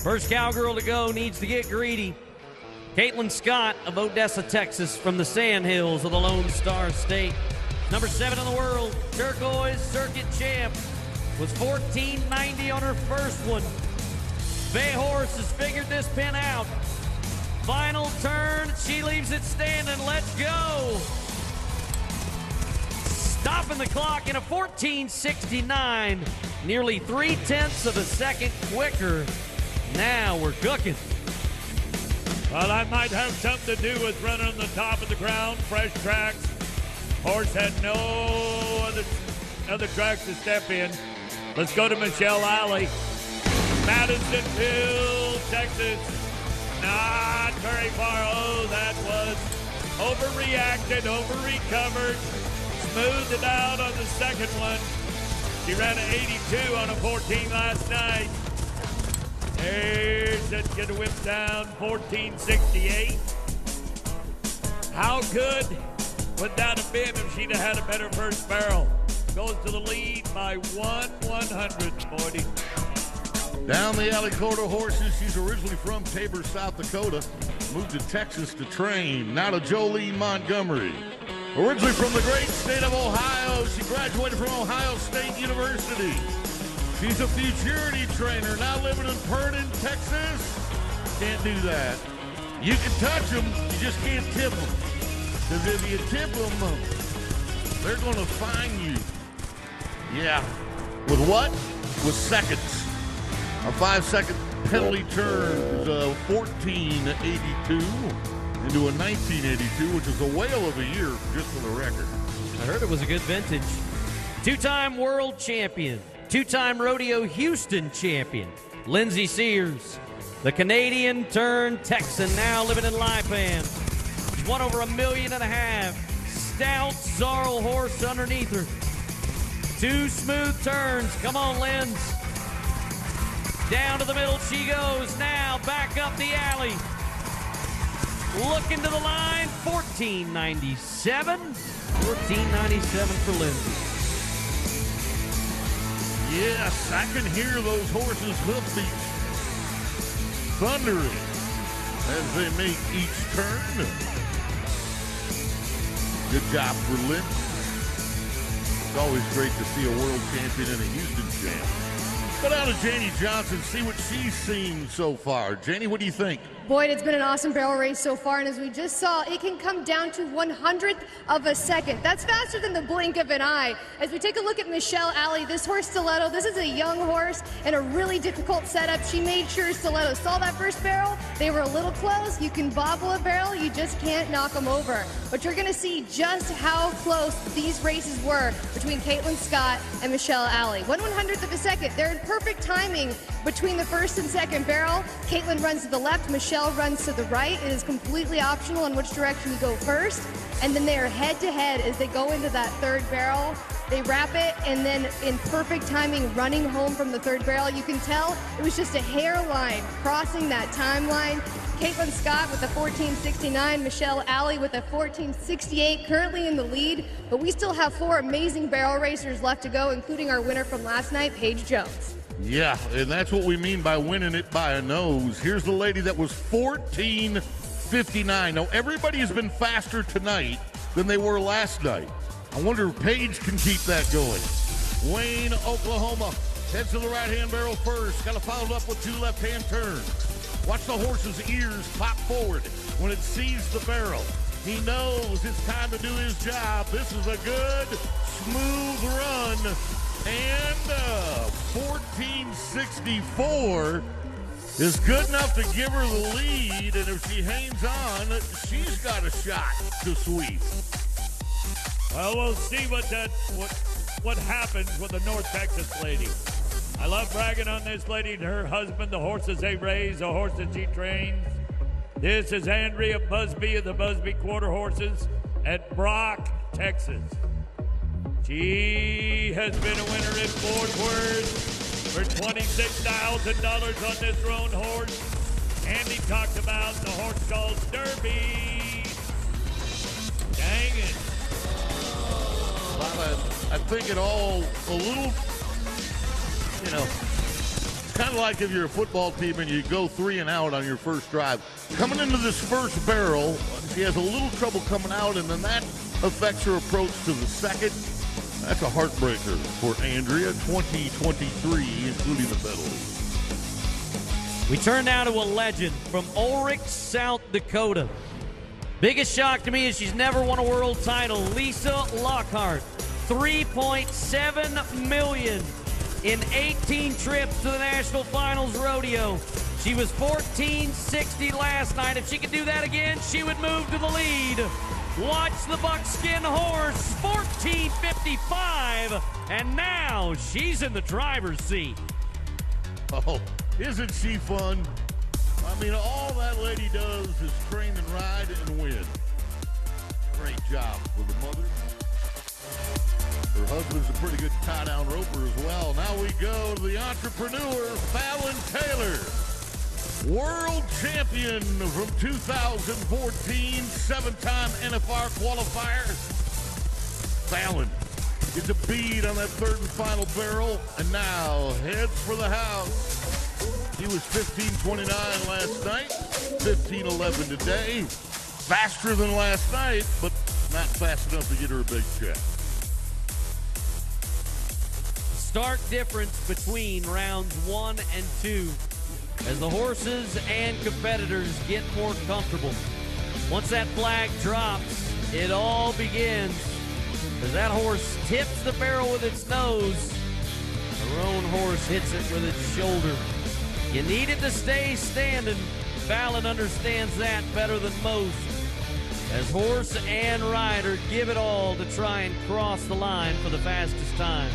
First cowgirl to go needs to get greedy. Caitlin Scott of Odessa, Texas, from the Sandhills of the Lone Star State. Number 7 in the world, turquoise circuit champ, was 1490 on her first one. Bay Horse has figured this pin out. Final turn, she leaves it standing. Let's go. Stopping the clock in a 1469, nearly 3/10 of a second quicker. Now we're cooking. Well, that might have something to do with running on the top of the ground, fresh tracks. Horse had no other tracks to step in. Let's go to Michelle Alley. Madisonville, Texas. Not very far. Oh, that was overreacted, over-recovered. Smoothed it out on the second one. She ran an 82 on a 14 last night. There's that get a whip down, 1468. How good would that have been if she'd have had a better first barrel? Goes to the lead by 1/100, 40. Down the alley quarter horses. She's originally from Tabor, South Dakota. Moved to Texas to train. Now to Jolene Montgomery. Originally from the great state of Ohio. She graduated from Ohio State University. She's a futurity trainer, now living in Pernin, Texas. Can't do that. You can touch them, you just can't tip them. Because if you tip them, they're going to fine you. Yeah. With what? With seconds. A 5-second penalty turn is 1482 into a 1982, which is a whale of a year, just for the record. I heard it was a good vintage. Two-time world champion. Two-time Rodeo Houston champion, Lindsay Sears. The Canadian turned Texan, now living in Lipan. She's won over $1.5 million. Stout Zarl horse underneath her. 2 smooth turns. Come on, Linz. Down to the middle she goes. Now back up the alley. Looking to the line. 1497. 1497 for Lindsay. Yes, I can hear those horses' hoofbeats thundering as they make each turn. Good job for Lynn. It's always great to see a world champion and a Houston champ. Go down to Janie Johnson, see what she's seen so far. Janie, what do you think? Boyd, it's been an awesome barrel race so far, and as we just saw, it can come down to 1/100th of a second. That's faster than the blink of an eye. As we take a look at Michelle Alley, this horse Stiletto, this is a young horse in a really difficult setup. She made sure Stiletto saw that first barrel. They were a little close. You can bobble a barrel, you just can't knock them over. But you're gonna see just how close these races were between Caitlin Scott and Michelle Alley. 1/100th of a second. They're in perfect timing between the first and second barrel. Caitlin runs to the left, Michelle runs to the right. It is completely optional on which direction you go first. And then they are head to head as they go into that third barrel. They wrap it, and then in perfect timing, running home from the third barrel. You can tell it was just a hairline crossing that timeline. Caitlin Scott with a 1469, Michelle Alley with a 1468, currently in the lead. But we still have 4 amazing barrel racers left to go, including our winner from last night, Paige Jones. Yeah, and that's what we mean by winning it by a nose. Here's the lady that was 1459. Now, everybody has been faster tonight than they were last night. I wonder if Paige can keep that going. Wayne, Oklahoma, heads to the right-hand barrel first. Got to follow up with 2 left-hand turns. Watch the horse's ears pop forward when it sees the barrel. He knows it's time to do his job. This is a good, smooth run. And 1464 is good enough to give her the lead, and if she hangs on, she's got a shot to sweep. Well, we'll see what happens with the North Texas lady. I love bragging on this lady and her husband, the horses they raise, the horses she trains. This is Andrea Busby of the Busby Quarter Horses at Brock, Texas. She has been a winner in Fort Worth for $26,000 on this roan horse. Andy talked about the horse called Derby. Dang it. Well, I think it all a little, It's kind of like if you're a football team and you go 3 and out on your first drive. Coming into this first barrel, she has a little trouble coming out, and then that affects her approach to the second. That's a heartbreaker for Andrea, 2023, including the penalty. We turn now to a legend from Ulrich, South Dakota. Biggest shock to me is she's never won a world title. Lisa Lockhart, $3.7 million in 18 trips to the National Finals Rodeo. She was 14.60 last night. If she could do that again, she would move to the lead. Watch the buckskin horse, 14.55, and now she's in the driver's seat. Oh, isn't she fun? I mean, all that lady does is train and ride and win. Great job for the mother. Her husband's a pretty good tie-down roper as well. Now we go to the entrepreneur, Fallon Taylor. World champion from 2014, 7-time NFR qualifier. Fallon gets a bead on that third and final barrel, and now heads for the house. He was 15.29 last night, 15.11 today. Faster than last night, but not fast enough to get her a big check. Stark difference between rounds 1 and 2 as the horses and competitors get more comfortable. Once that flag drops, it all begins. As that horse tips the barrel with its nose, her own horse hits it with its shoulder. You need it to stay standing. Fallon understands that better than most. As horse and rider give it all to try and cross the line for the fastest time.